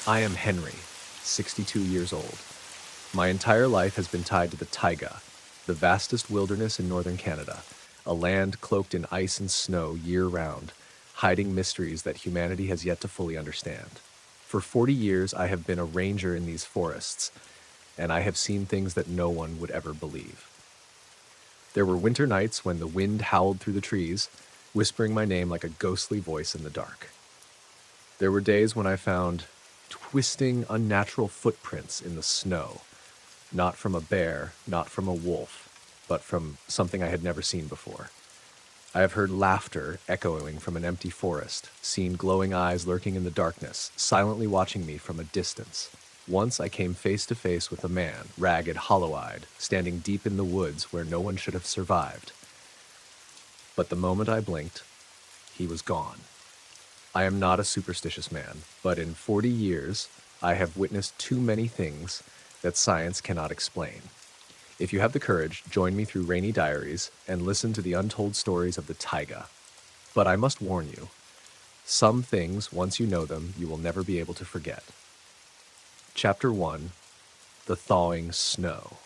I am Henry, 62 years old. My entire life has been tied to the taiga, the vastest wilderness in northern Canada, a land cloaked in ice and snow year-round, hiding mysteries that humanity has yet to fully understand. For 40 years, I have been a ranger in these forests, and I have seen things that no one would ever believe. There were winter nights when the wind howled through the trees, whispering my name like a ghostly voice in the dark. There were days when I found twisting, unnatural footprints in the snow, not from a bear, not from a wolf, but from something I had never seen before. I have heard laughter echoing from an empty forest, seen glowing eyes lurking in the darkness, silently watching me from a distance. Once I came face to face with a man, ragged, hollow-eyed, standing deep in the woods where no one should have survived. But the moment I blinked, he was gone. I am not a superstitious man, but in 40 years, I have witnessed too many things that science cannot explain. If you have the courage, join me through Rainy Diaries and listen to the untold stories of the taiga. But I must warn you, some things, once you know them, you will never be able to forget. Chapter 1: The Thawing Snow.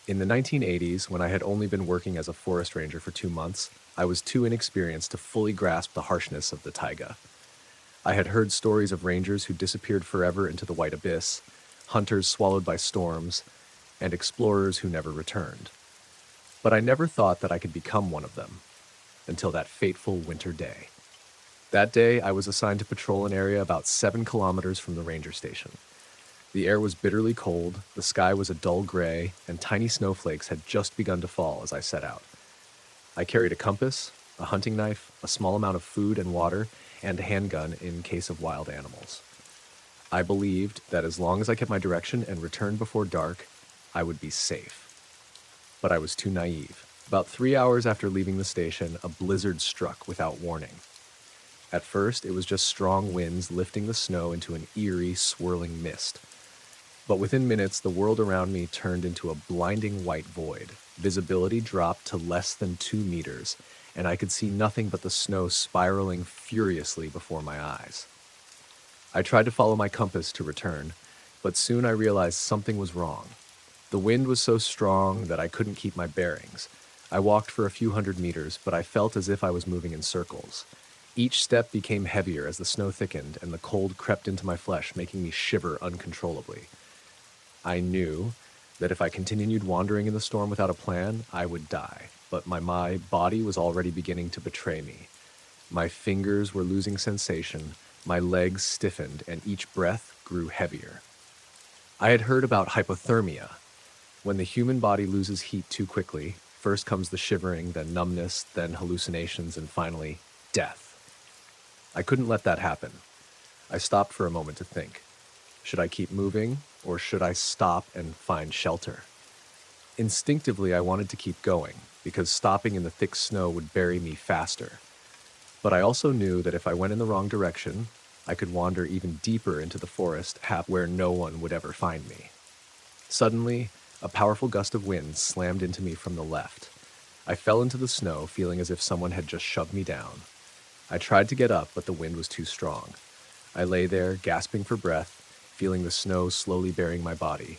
In the 1980s, when I had only been working as a forest ranger for 2 months, I was too inexperienced to fully grasp the harshness of the taiga. I had heard stories of rangers who disappeared forever into the white abyss, hunters swallowed by storms, and explorers who never returned. But I never thought that I could become one of them, until that fateful winter day. That day, I was assigned to patrol an area about 7 kilometers from the ranger station. The air was bitterly cold, the sky was a dull gray, and tiny snowflakes had just begun to fall as I set out. I carried a compass, a hunting knife, a small amount of food and water, and a handgun in case of wild animals. I believed that as long as I kept my direction and returned before dark, I would be safe. But I was too naive. About 3 hours after leaving the station, a blizzard struck without warning. At first, it was just strong winds lifting the snow into an eerie, swirling mist. But within minutes, the world around me turned into a blinding white void. Visibility dropped to less than 2 meters, and I could see nothing but the snow spiraling furiously before my eyes. I tried to follow my compass to return, but soon I realized something was wrong. The wind was so strong that I couldn't keep my bearings. I walked for a few hundred meters, but I felt as if I was moving in circles. Each step became heavier as the snow thickened and the cold crept into my flesh, making me shiver uncontrollably. I knew that if I continued wandering in the storm without a plan, I would die, but my body was already beginning to betray me. My fingers were losing sensation, my legs stiffened, and each breath grew heavier. I had heard about hypothermia. When the human body loses heat too quickly, first comes the shivering, then numbness, then hallucinations, and finally, death. I couldn't let that happen. I stopped for a moment to think. Should I keep moving, or should I stop and find shelter? Instinctively, I wanted to keep going, because stopping in the thick snow would bury me faster. But I also knew that if I went in the wrong direction, I could wander even deeper into the forest, where no one would ever find me. Suddenly, a powerful gust of wind slammed into me from the left. I fell into the snow, feeling as if someone had just shoved me down. I tried to get up, but the wind was too strong. I lay there, gasping for breath, feeling the snow slowly burying my body.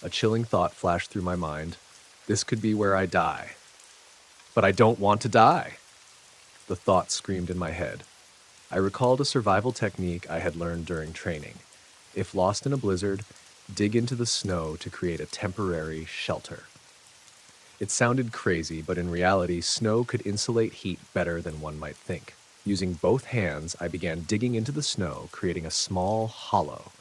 A chilling thought flashed through my mind. This could be where I die. But I don't want to die! The thought screamed in my head. I recalled a survival technique I had learned during training. If lost in a blizzard, dig into the snow to create a temporary shelter. It sounded crazy, but in reality, snow could insulate heat better than one might think. Using both hands, I began digging into the snow, creating a small hollow.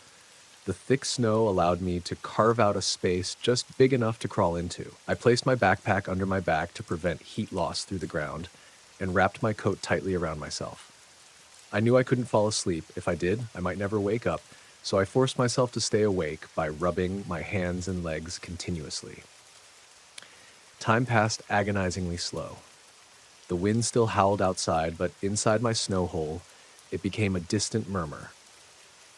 The thick snow allowed me to carve out a space just big enough to crawl into. I placed my backpack under my back to prevent heat loss through the ground, and wrapped my coat tightly around myself. I knew I couldn't fall asleep. If I did, I might never wake up, so I forced myself to stay awake by rubbing my hands and legs continuously. Time passed agonizingly slow. The wind still howled outside, but inside my snow hole, it became a distant murmur.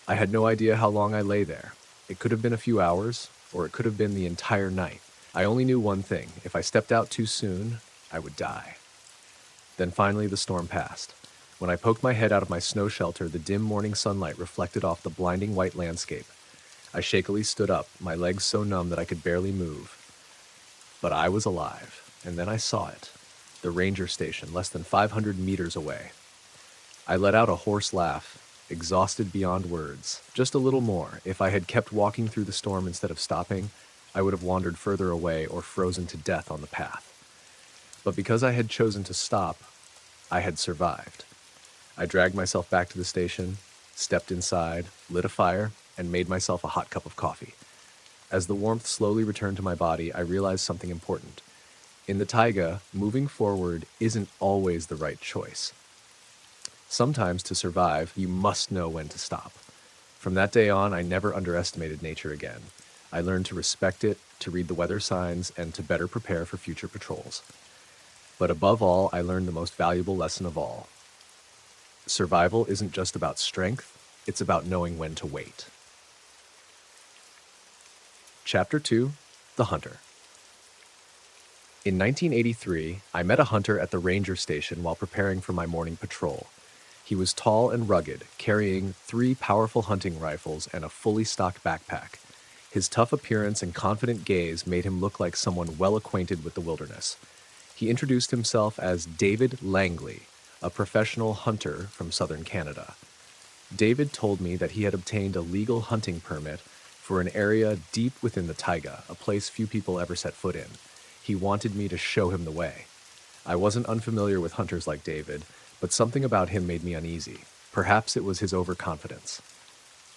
I had no idea how long I lay there. It could have been a few hours, or it could have been the entire night. I only knew one thing: if I stepped out too soon, I would die. Then finally the storm passed. When I poked my head out of my snow shelter, the dim morning sunlight reflected off the blinding white landscape. I shakily stood up, my legs so numb that I could barely move. But I was alive, and then I saw it. The ranger station, less than 500 meters away. I let out a hoarse laugh, exhausted beyond words. Just a little more. If I had kept walking through the storm instead of stopping, I would have wandered further away or frozen to death on the path. But because I had chosen to stop, I had survived. I dragged myself back to the station, stepped inside, lit a fire, and made myself a hot cup of coffee. As the warmth slowly returned to my body, I realized something important. In the taiga, moving forward isn't always the right choice. Sometimes to survive, you must know when to stop. From that day on, I never underestimated nature again. I learned to respect it, to read the weather signs, and to better prepare for future patrols. But above all, I learned the most valuable lesson of all. Survival isn't just about strength, it's about knowing when to wait. Chapter 2: The Hunter. In 1983, I met a hunter at the ranger station while preparing for my morning patrol. He was tall and rugged, carrying 3 powerful hunting rifles and a fully stocked backpack. His tough appearance and confident gaze made him look like someone well acquainted with the wilderness. He introduced himself as David Langley, a professional hunter from southern Canada. David told me that he had obtained a legal hunting permit for an area deep within the taiga, a place few people ever set foot in. He wanted me to show him the way. I wasn't unfamiliar with hunters like David, but something about him made me uneasy. Perhaps it was his overconfidence.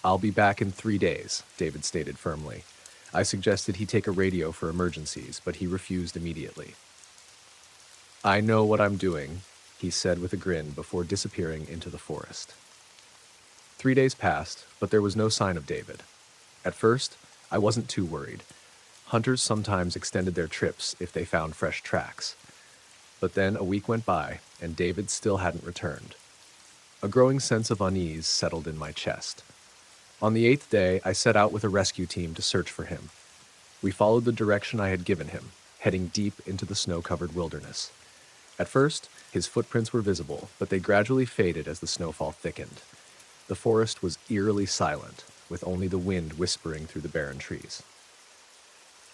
"I'll be back in 3 days," David stated firmly. I suggested he take a radio for emergencies, but he refused immediately. "I know what I'm doing," he said with a grin before disappearing into the forest. 3 days passed, but there was no sign of David. At first, I wasn't too worried. Hunters sometimes extended their trips if they found fresh tracks. But then a week went by, and David still hadn't returned. A growing sense of unease settled in my chest. On the 8th day, I set out with a rescue team to search for him. We followed the direction I had given him, heading deep into the snow-covered wilderness. At first, his footprints were visible, but they gradually faded as the snowfall thickened. The forest was eerily silent, with only the wind whispering through the barren trees.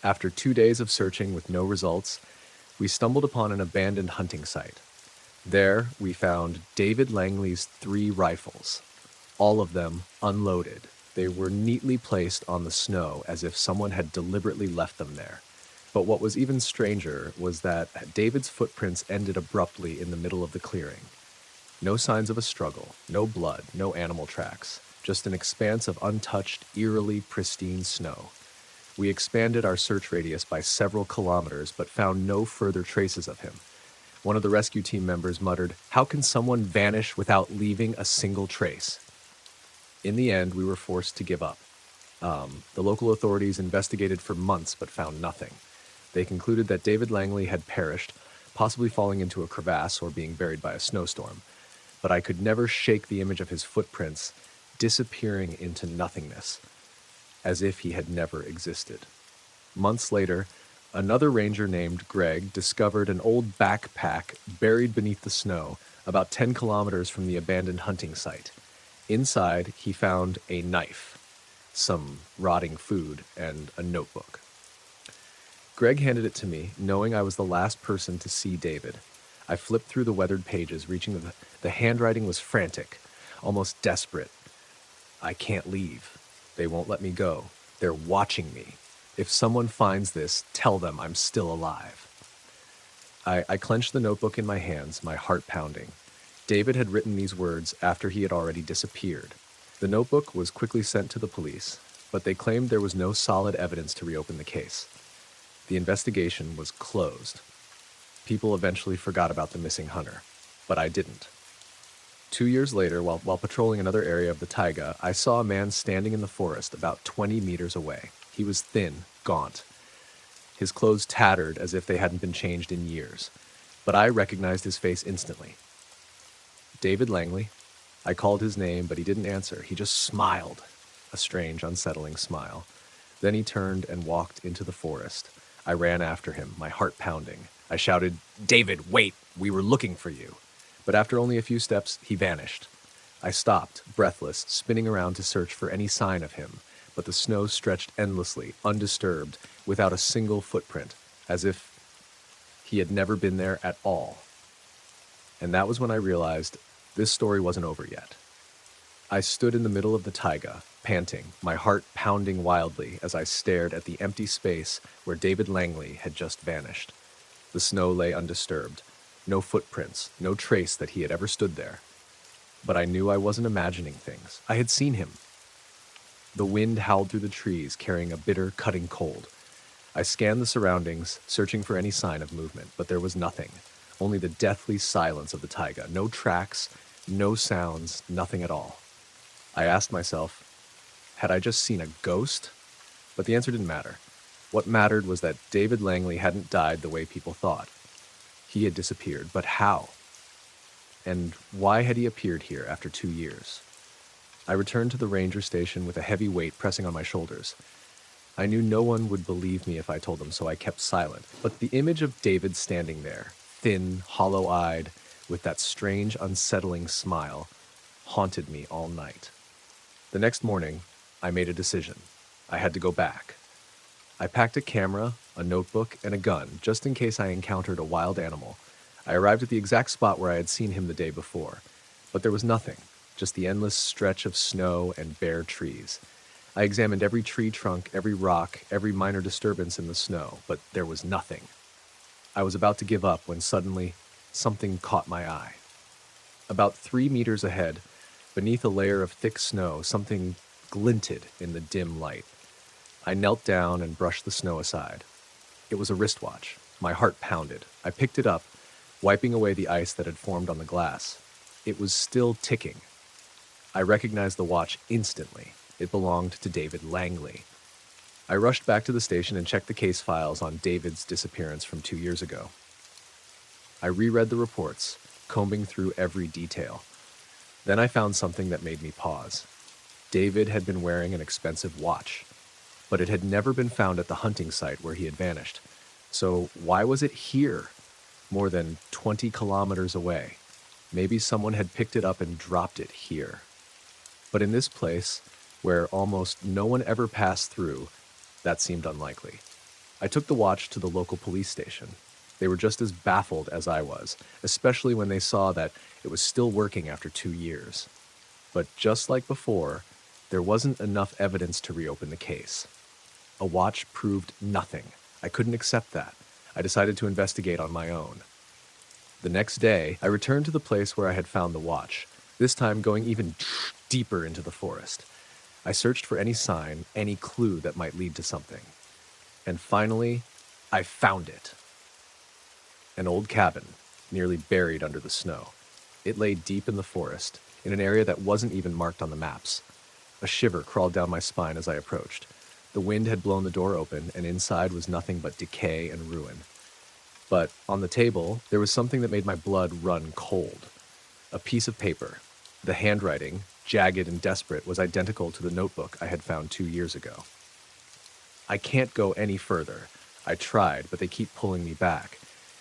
After 2 days of searching with no results, we stumbled upon an abandoned hunting site. There, we found David Langley's 3 rifles, all of them unloaded. They were neatly placed on the snow as if someone had deliberately left them there. But what was even stranger was that David's footprints ended abruptly in the middle of the clearing. No signs of a struggle, no blood, no animal tracks, just an expanse of untouched, eerily pristine snow. We expanded our search radius by several kilometers, but found no further traces of him. One of the rescue team members muttered, "How can someone vanish without leaving a single trace?" In the end, we were forced to give up. The local authorities investigated for months but found nothing. They concluded that David Langley had perished, possibly falling into a crevasse or being buried by a snowstorm. But I could never shake the image of his footprints disappearing into nothingness, as if he had never existed. Months later, another ranger named Greg discovered an old backpack buried beneath the snow, about 10 kilometers from the abandoned hunting site. Inside, he found a knife, some rotting food, and a notebook. Greg handed it to me, knowing I was the last person to see David. I flipped through the weathered pages, reaching the handwriting was frantic, almost desperate. "I can't leave. They won't let me go. They're watching me. If someone finds this, tell them I'm still alive." I clenched the notebook in my hands, my heart pounding. David had written these words after he had already disappeared. The notebook was quickly sent to the police, but they claimed there was no solid evidence to reopen the case. The investigation was closed. People eventually forgot about the missing hunter, but I didn't. 2 years later, while patrolling another area of the taiga, I saw a man standing in the forest about 20 meters away. He was thin, gaunt. His clothes tattered as if they hadn't been changed in years, but I recognized his face instantly. David Langley. I called his name, but he didn't answer. He just smiled, a strange, unsettling smile. Then he turned and walked into the forest. I ran after him, my heart pounding. I shouted, "David, wait! We were looking for you!" but after only a few steps, he vanished. I stopped, breathless, spinning around to search for any sign of him, but the snow stretched endlessly, undisturbed, without a single footprint, as if he had never been there at all. And that was when I realized this story wasn't over yet. I stood in the middle of the taiga, panting, my heart pounding wildly as I stared at the empty space where David Langley had just vanished. The snow lay undisturbed, no footprints, no trace that he had ever stood there. But I knew I wasn't imagining things. I had seen him. The wind howled through the trees, carrying a bitter, cutting cold. I scanned the surroundings, searching for any sign of movement, but there was nothing. Only the deathly silence of the taiga. No tracks, no sounds, nothing at all. I asked myself, had I just seen a ghost? But the answer didn't matter. What mattered was that David Langley hadn't died the way people thought. He had disappeared, but how? And why had he appeared here after 2 years? I returned to the ranger station with a heavy weight pressing on my shoulders. I knew no one would believe me if I told them, so I kept silent. But the image of David standing there, thin, hollow-eyed, with that strange, unsettling smile, haunted me all night. The next morning, I made a decision. I had to go back. I packed a camera, a notebook, and a gun, just in case I encountered a wild animal. I arrived at the exact spot where I had seen him the day before, but there was nothing, just the endless stretch of snow and bare trees. I examined every tree trunk, every rock, every minor disturbance in the snow, but there was nothing. I was about to give up when suddenly something caught my eye. About 3 meters ahead, beneath a layer of thick snow, something glinted in the dim light. I knelt down and brushed the snow aside. It was a wristwatch. My heart pounded. I picked it up, wiping away the ice that had formed on the glass. It was still ticking. I recognized the watch instantly. It belonged to David Langley. I rushed back to the station and checked the case files on David's disappearance from 2 years ago. I reread the reports, combing through every detail. Then I found something that made me pause. David had been wearing an expensive watch, but it had never been found at the hunting site where he had vanished. So why was it here, more than 20 kilometers away? Maybe someone had picked it up and dropped it here. But in this place, where almost no one ever passed through, that seemed unlikely. I took the watch to the local police station. They were just as baffled as I was, especially when they saw that it was still working after 2 years. But just like before, there wasn't enough evidence to reopen the case. A watch proved nothing. I couldn't accept that. I decided to investigate on my own. The next day, I returned to the place where I had found the watch, this time going even deeper into the forest. I searched for any sign, any clue that might lead to something. And finally, I found it. An old cabin, nearly buried under the snow. It lay deep in the forest, in an area that wasn't even marked on the maps. A shiver crawled down my spine as I approached. The wind had blown the door open, and inside was nothing but decay and ruin. But on the table, there was something that made my blood run cold. A piece of paper. The handwriting, jagged and desperate, was identical to the notebook I had found 2 years ago. I can't go any further. I tried, but they keep pulling me back.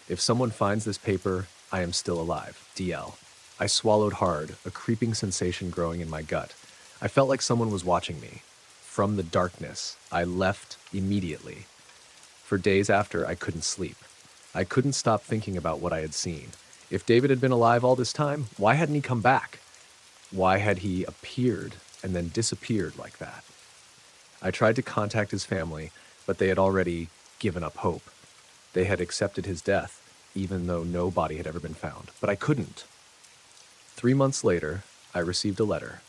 If someone finds this paper, I am still alive. DL. I swallowed hard, a creeping sensation growing in my gut. I felt like someone was watching me. From the darkness, I left immediately. For days after, I couldn't sleep. I couldn't stop thinking about what I had seen. If David had been alive all this time, why hadn't he come back? Why had he appeared and then disappeared like that? I tried to contact his family, but they had already given up hope. They had accepted his death, even though no body had ever been found. But I couldn't. 3 months later, I received a letter.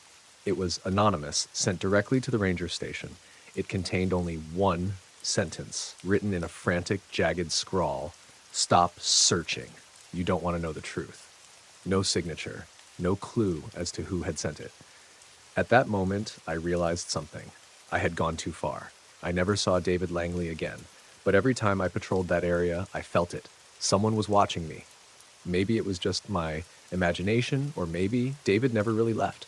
It was anonymous, sent directly to the ranger station. It contained only one sentence, written in a frantic, jagged scrawl. Stop searching. You don't want to know the truth. No signature, no clue as to who had sent it. At that moment, I realized something. I had gone too far. I never saw David Langley again, but every time I patrolled that area, I felt it. Someone was watching me. Maybe it was just my imagination, or maybe David never really left.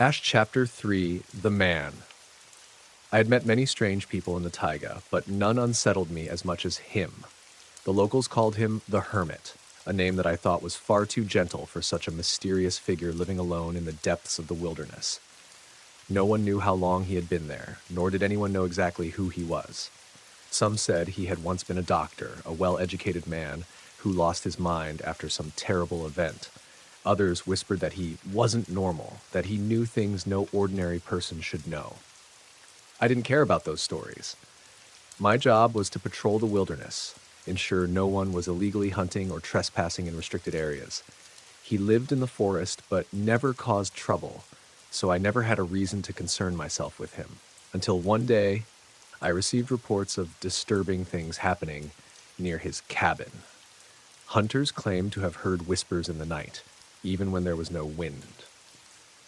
Ash Chapter 3, The Man. I had met many strange people in the taiga, but none unsettled me as much as him. The locals called him the Hermit, a name that I thought was far too gentle for such a mysterious figure living alone in the depths of the wilderness. No one knew how long he had been there, nor did anyone know exactly who he was. Some said he had once been a doctor, a well-educated man who lost his mind after some terrible event. Others whispered that he wasn't normal, that he knew things no ordinary person should know. I didn't care about those stories. My job was to patrol the wilderness, ensure no one was illegally hunting or trespassing in restricted areas. He lived in the forest but never caused trouble, so I never had a reason to concern myself with him. Until one day, I received reports of disturbing things happening near his cabin. Hunters claimed to have heard whispers in the night, even when there was no wind.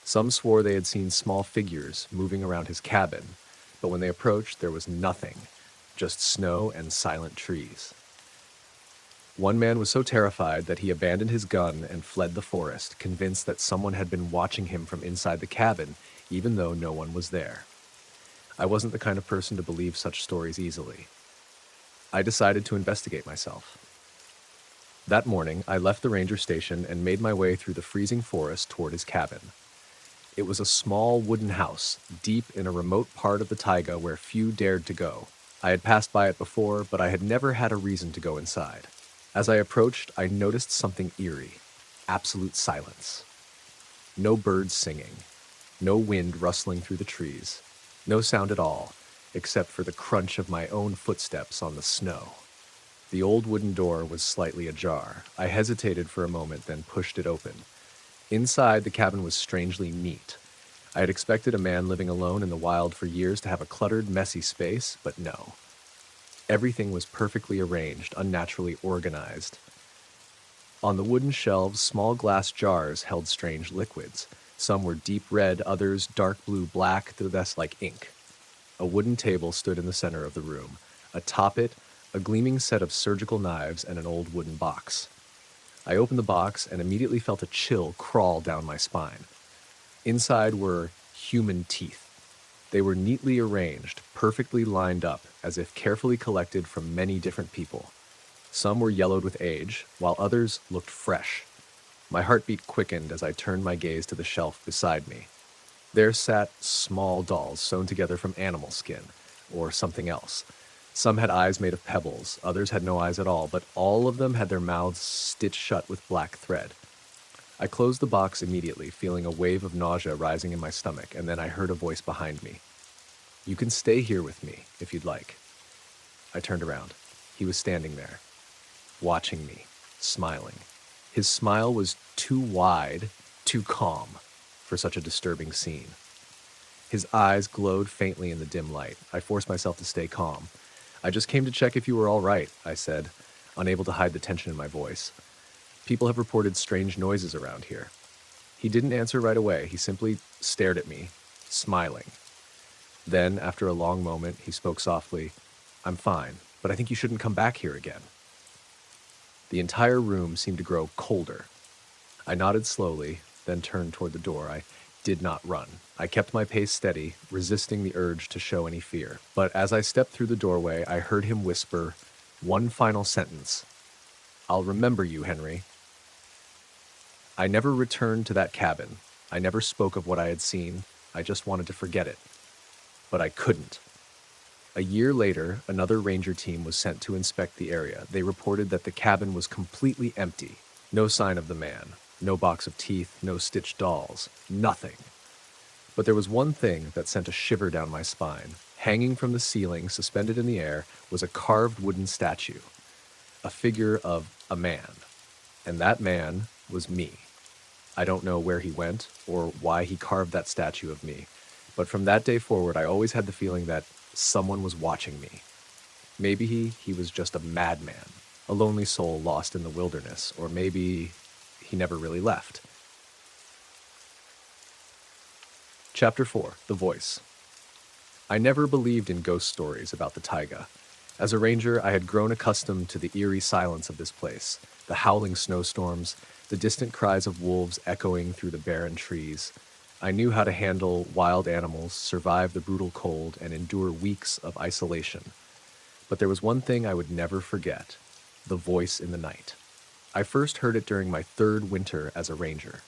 Some swore they had seen small figures moving around his cabin, but when they approached, there was nothing, just snow and silent trees. One man was so terrified that he abandoned his gun and fled the forest, convinced that someone had been watching him from inside the cabin, even though no one was there. I wasn't the kind of person to believe such stories easily. I decided to investigate myself. That morning, I left the ranger station and made my way through the freezing forest toward his cabin. It was a small wooden house, deep in a remote part of the taiga where few dared to go. I had passed by it before, but I had never had a reason to go inside. As I approached, I noticed something eerie. Absolute silence. No birds singing. No wind rustling through the trees. No sound at all, except for the crunch of my own footsteps on the snow. The old wooden door was slightly ajar. I hesitated for a moment, then pushed it open. Inside, the cabin was strangely neat. I had expected a man living alone in the wild for years to have a cluttered, messy space, but no. Everything was perfectly arranged, unnaturally organized. On the wooden shelves, small glass jars held strange liquids. Some were deep red, others dark blue, black, the best like ink. A wooden table stood in the center of the room. Atop it, a gleaming set of surgical knives and an old wooden box. I opened the box and immediately felt a chill crawl down my spine. Inside were human teeth. They were neatly arranged, perfectly lined up, as if carefully collected from many different people. Some were yellowed with age, while others looked fresh. My heartbeat quickened as I turned my gaze to the shelf beside me. There sat small dolls sewn together from animal skin, or something else. Some had eyes made of pebbles, others had no eyes at all, but all of them had their mouths stitched shut with black thread. I closed the box immediately, feeling a wave of nausea rising in my stomach, and then I heard a voice behind me. "You can stay here with me, if you'd like." I turned around. He was standing there, watching me, smiling. His smile was too wide, too calm, for such a disturbing scene. His eyes glowed faintly in the dim light. I forced myself to stay calm. "I just came to check if you were all right," I said, unable to hide the tension in my voice. "People have reported strange noises around here." He didn't answer right away. He simply stared at me, smiling. Then, after a long moment, he spoke softly. "I'm fine, but I think you shouldn't come back here again." The entire room seemed to grow colder. I nodded slowly, then turned toward the door. I did not run. I kept my pace steady, resisting the urge to show any fear. But as I stepped through the doorway, I heard him whisper one final sentence. "I'll remember you, Henry." I never returned to that cabin. I never spoke of what I had seen. I just wanted to forget it. But I couldn't. A year later, another ranger team was sent to inspect the area. They reported that the cabin was completely empty. No sign of the man. No box of teeth, no stitched dolls. Nothing. But there was one thing that sent a shiver down my spine. Hanging from the ceiling, suspended in the air, was a carved wooden statue. A figure of a man. And that man was me. I don't know where he went or why he carved that statue of me. But from that day forward, I always had the feeling that someone was watching me. Maybe he was just a madman, a lonely soul lost in the wilderness, or maybe he never really left. Chapter 4. The Voice. I never believed in ghost stories about the taiga. As a ranger, I had grown accustomed to the eerie silence of this place, the howling snowstorms, the distant cries of wolves echoing through the barren trees. I knew how to handle wild animals, survive the brutal cold, and endure weeks of isolation. But there was one thing I would never forget: the voice in the night. I first heard it during my third winter as a ranger.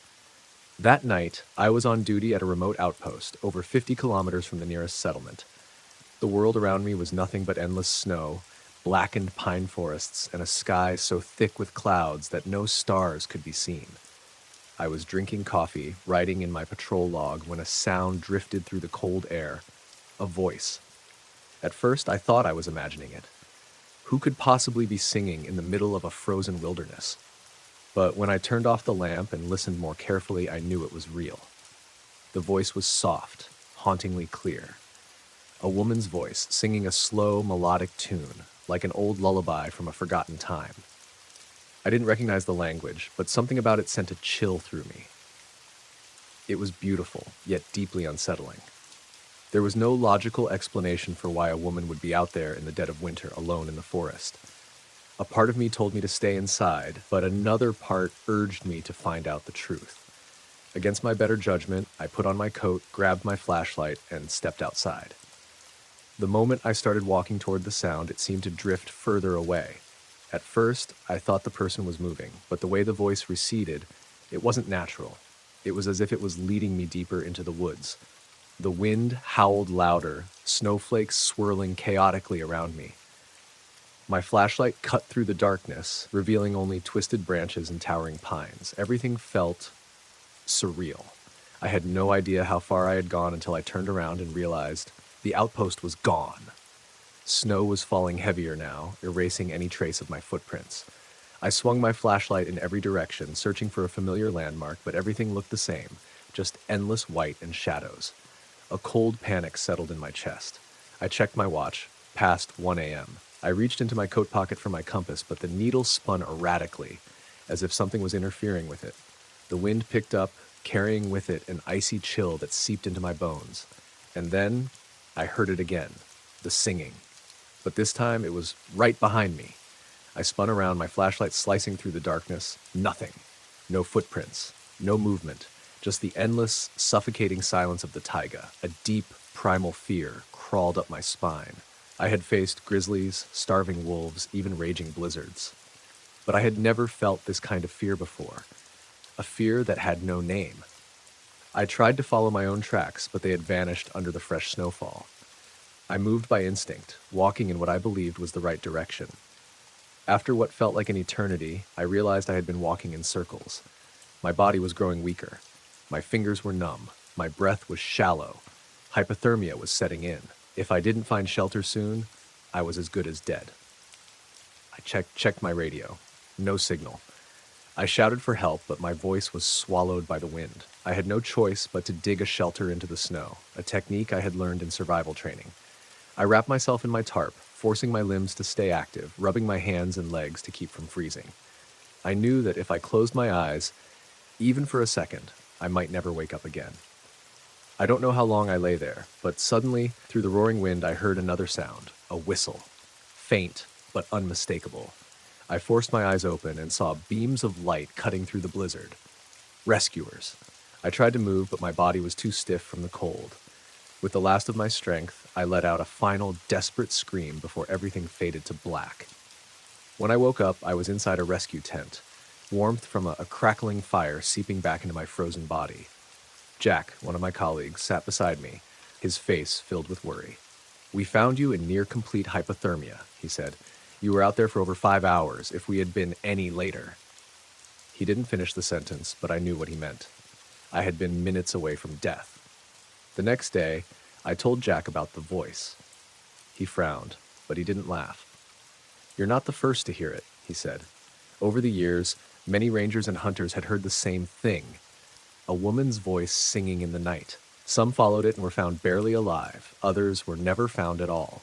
That night, I was on duty at a remote outpost, over 50 kilometers from the nearest settlement. The world around me was nothing but endless snow, blackened pine forests, and a sky so thick with clouds that no stars could be seen. I was drinking coffee, writing in my patrol log, when a sound drifted through the cold air. A voice. At first, I thought I was imagining it. Who could possibly be singing in the middle of a frozen wilderness? But when I turned off the lamp and listened more carefully, I knew it was real. The voice was soft, hauntingly clear. A woman's voice singing a slow, melodic tune, like an old lullaby from a forgotten time. I didn't recognize the language, but something about it sent a chill through me. It was beautiful, yet deeply unsettling. There was no logical explanation for why a woman would be out there in the dead of winter alone in the forest. A part of me told me to stay inside, but another part urged me to find out the truth. Against my better judgment, I put on my coat, grabbed my flashlight, and stepped outside. The moment I started walking toward the sound, it seemed to drift further away. At first, I thought the person was moving, but the way the voice receded, it wasn't natural. It was as if it was leading me deeper into the woods. The wind howled louder, snowflakes swirling chaotically around me. My flashlight cut through the darkness, revealing only twisted branches and towering pines. Everything felt surreal. I had no idea how far I had gone until I turned around and realized the outpost was gone. Snow was falling heavier now, erasing any trace of my footprints. I swung my flashlight in every direction, searching for a familiar landmark, but everything looked the same, just endless white and shadows. A cold panic settled in my chest. I checked my watch, past 1 a.m. I reached into my coat pocket for my compass, but the needle spun erratically, as if something was interfering with it. The wind picked up, carrying with it an icy chill that seeped into my bones. And then I heard it again, the singing. But this time it was right behind me. I spun around, my flashlight slicing through the darkness. Nothing. No footprints. No movement. Just the endless, suffocating silence of the taiga. A deep, primal fear crawled up my spine. I had faced grizzlies, starving wolves, even raging blizzards. But I had never felt this kind of fear before. A fear that had no name. I tried to follow my own tracks, but they had vanished under the fresh snowfall. I moved by instinct, walking in what I believed was the right direction. After what felt like an eternity, I realized I had been walking in circles. My body was growing weaker. My fingers were numb. My breath was shallow. Hypothermia was setting in. If I didn't find shelter soon, I was as good as dead. I checked my radio. No signal. I shouted for help, but my voice was swallowed by the wind. I had no choice but to dig a shelter into the snow, a technique I had learned in survival training. I wrapped myself in my tarp, forcing my limbs to stay active, rubbing my hands and legs to keep from freezing. I knew that if I closed my eyes, even for a second, I might never wake up again. I don't know how long I lay there, but suddenly, through the roaring wind, I heard another sound, a whistle. Faint, but unmistakable. I forced my eyes open and saw beams of light cutting through the blizzard. Rescuers. I tried to move, but my body was too stiff from the cold. With the last of my strength, I let out a final, desperate scream before everything faded to black. When I woke up, I was inside a rescue tent, warmth from a crackling fire seeping back into my frozen body. Jack, one of my colleagues, sat beside me, his face filled with worry. "We found you in near-complete hypothermia," he said. "You were out there for over 5 hours. If we had been any later." He didn't finish the sentence, but I knew what he meant. I had been minutes away from death. The next day, I told Jack about the voice. He frowned, but he didn't laugh. "You're not the first to hear it," he said. Over the years, many rangers and hunters had heard the same thing. A woman's voice singing in the night. Some followed it and were found barely alive. Others were never found at all.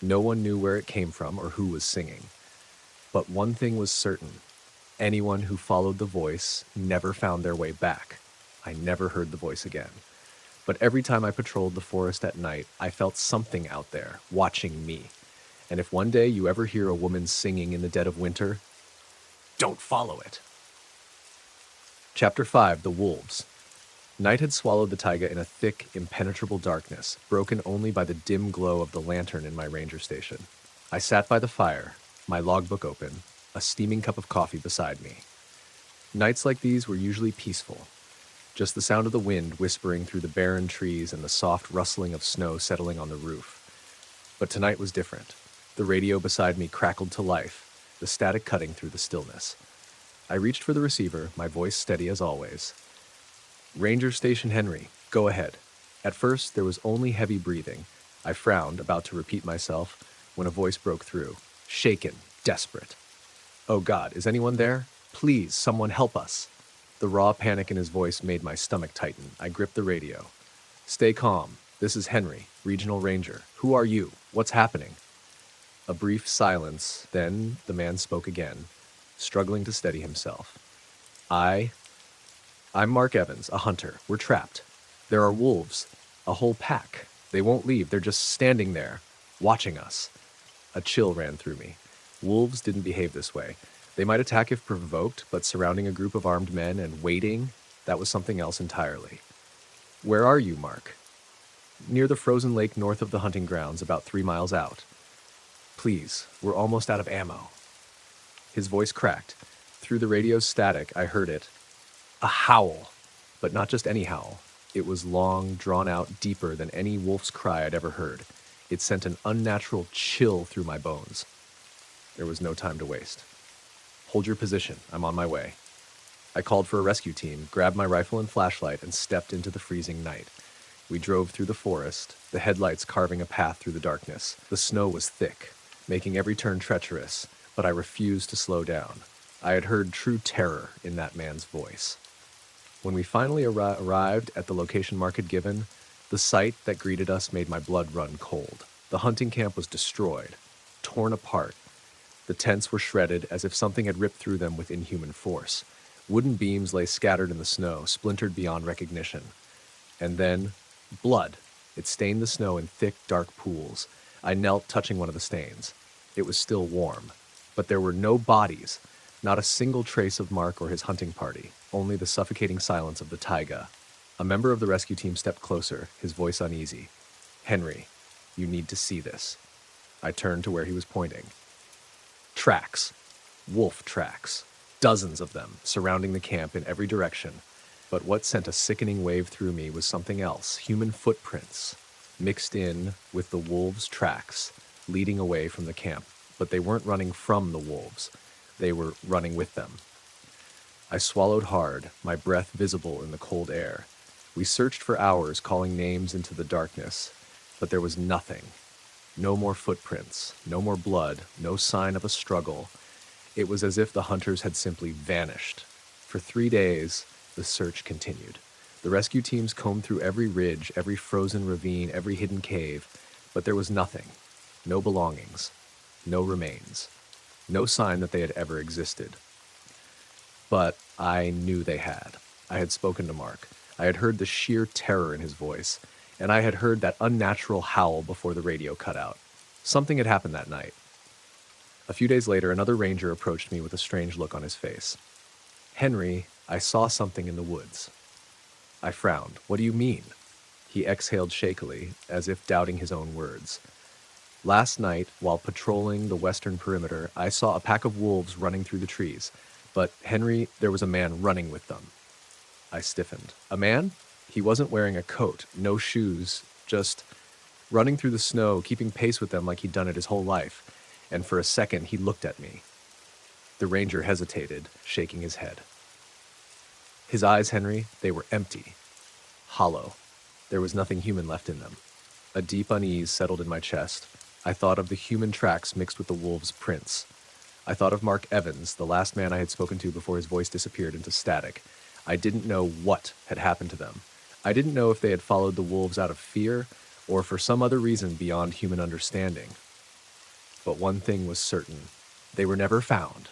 No one knew where it came from or who was singing. But one thing was certain. Anyone who followed the voice never found their way back. I never heard the voice again. But every time I patrolled the forest at night, I felt something out there, watching me. And if one day you ever hear a woman singing in the dead of winter, don't follow it. Chapter 5, The Wolves. Night had swallowed the taiga in a thick, impenetrable darkness, broken only by the dim glow of the lantern in my ranger station. I sat by the fire, my logbook open, a steaming cup of coffee beside me. Nights like these were usually peaceful, just the sound of the wind whispering through the barren trees and the soft rustling of snow settling on the roof. But tonight was different. The radio beside me crackled to life, the static cutting through the stillness. I reached for the receiver, my voice steady as always. "Ranger Station Henry, go ahead." At first, there was only heavy breathing. I frowned, about to repeat myself, when a voice broke through, shaken, desperate. "Oh God, is anyone there? Please, someone help us." The raw panic in his voice made my stomach tighten. I gripped the radio. "Stay calm. This is Henry, Regional Ranger. Who are you? What's happening?" A brief silence, then the man spoke again, struggling to steady himself. I'm Mark Evans, a hunter. We're trapped. There are wolves. A whole pack. They won't leave. They're just standing there, watching us." A chill ran through me. Wolves didn't behave this way. They might attack if provoked, but surrounding a group of armed men and waiting, that was something else entirely. "Where are you, Mark?" "Near the frozen lake north of the hunting grounds, about 3 miles out." "Please, we're almost out of ammo." His voice cracked. Through the radio's static, I heard it. A howl, but not just any howl. It was long, drawn out, deeper than any wolf's cry I'd ever heard. It sent an unnatural chill through my bones. There was no time to waste. "Hold your position. I'm on my way." I called for a rescue team, grabbed my rifle and flashlight, and stepped into the freezing night. We drove through the forest, the headlights carving a path through the darkness. The snow was thick, making every turn treacherous, but I refused to slow down. I had heard true terror in that man's voice. When we finally arrived at the location Mark had given, the sight that greeted us made my blood run cold. The hunting camp was destroyed, torn apart. The tents were shredded as if something had ripped through them with inhuman force. Wooden beams lay scattered in the snow, splintered beyond recognition. And then, blood. It stained the snow in thick, dark pools. I knelt, touching one of the stains. It was still warm. But there were no bodies, not a single trace of Mark or his hunting party, only the suffocating silence of the taiga. A member of the rescue team stepped closer, his voice uneasy. "Henry, you need to see this." I turned to where he was pointing. Tracks. Wolf tracks. Dozens of them, surrounding the camp in every direction. But what sent a sickening wave through me was something else, human footprints, mixed in with the wolves' tracks, leading away from the camp. But they weren't running from the wolves. They were running with them. I swallowed hard, my breath visible in the cold air. We searched for hours, calling names into the darkness, but there was nothing. No more footprints, no more blood, no sign of a struggle. It was as if the hunters had simply vanished. For 3 days, the search continued. The rescue teams combed through every ridge, every frozen ravine, every hidden cave, but there was nothing. No belongings, no remains, no sign that they had ever existed. But I knew they had. I had spoken to Mark. I had heard the sheer terror in his voice, and I had heard that unnatural howl before the radio cut out. Something had happened that night. A few days later, another ranger approached me with a strange look on his face. "Henry, I saw something in the woods." I frowned. "What do you mean?" He exhaled shakily, as if doubting his own words. "Last night, while patrolling the western perimeter, I saw a pack of wolves running through the trees. But, Henry, there was a man running with them." I stiffened. "A man?" He wasn't wearing a coat, no shoes, just running through the snow, keeping pace with them like he'd done it his whole life. And for a second, he looked at me. The ranger hesitated, shaking his head. His eyes, Henry, they were empty, hollow. There was nothing human left in them. A deep unease settled in my chest. I thought of the human tracks mixed with the wolves' prints. I thought of Mark Evans, the last man I had spoken to before his voice disappeared into static. I didn't know what had happened to them. I didn't know if they had followed the wolves out of fear or for some other reason beyond human understanding. But one thing was certain. They were never found.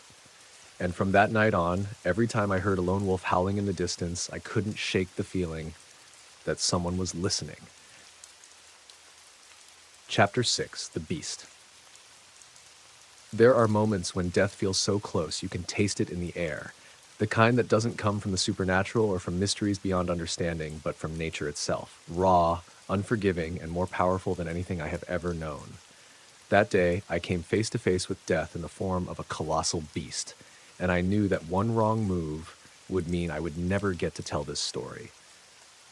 And from that night on, every time I heard a lone wolf howling in the distance, I couldn't shake the feeling that someone was listening. Chapter 6, The Beast. There are moments when death feels so close you can taste it in the air. The kind that doesn't come from the supernatural or from mysteries beyond understanding, but from nature itself. Raw, unforgiving, and more powerful than anything I have ever known. That day, I came face to face with death in the form of a colossal beast, and I knew that one wrong move would mean I would never get to tell this story.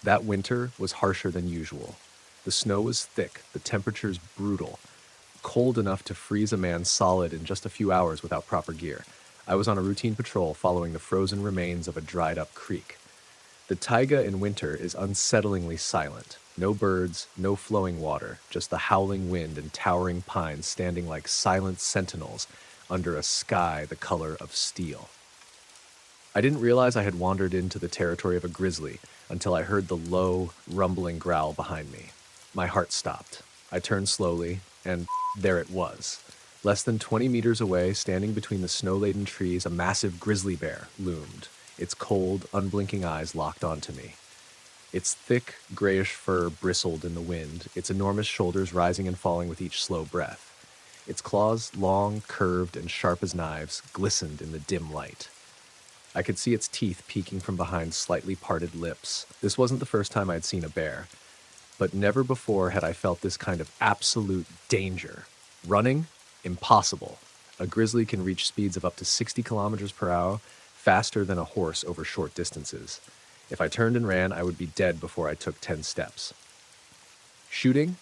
That winter was harsher than usual. The snow was thick, the temperatures brutal, cold enough to freeze a man solid in just a few hours without proper gear. I was on a routine patrol following the frozen remains of a dried-up creek. The taiga in winter is unsettlingly silent. No birds, no flowing water, just the howling wind and towering pines standing like silent sentinels under a sky the color of steel. I didn't realize I had wandered into the territory of a grizzly until I heard the low, rumbling growl behind me. My heart stopped. I turned slowly, and there it was. Less than 20 meters away, standing between the snow-laden trees, a massive grizzly bear loomed, its cold, unblinking eyes locked onto me. Its thick, grayish fur bristled in the wind, its enormous shoulders rising and falling with each slow breath. Its claws, long, curved, and sharp as knives, glistened in the dim light. I could see its teeth peeking from behind slightly parted lips. This wasn't the first time I'd seen a bear, but never before had I felt this kind of absolute danger. Running? Impossible. A grizzly can reach speeds of up to 60 kilometers per hour, faster than a horse over short distances. If I turned and ran, I would be dead before I took 10 steps. Shooting?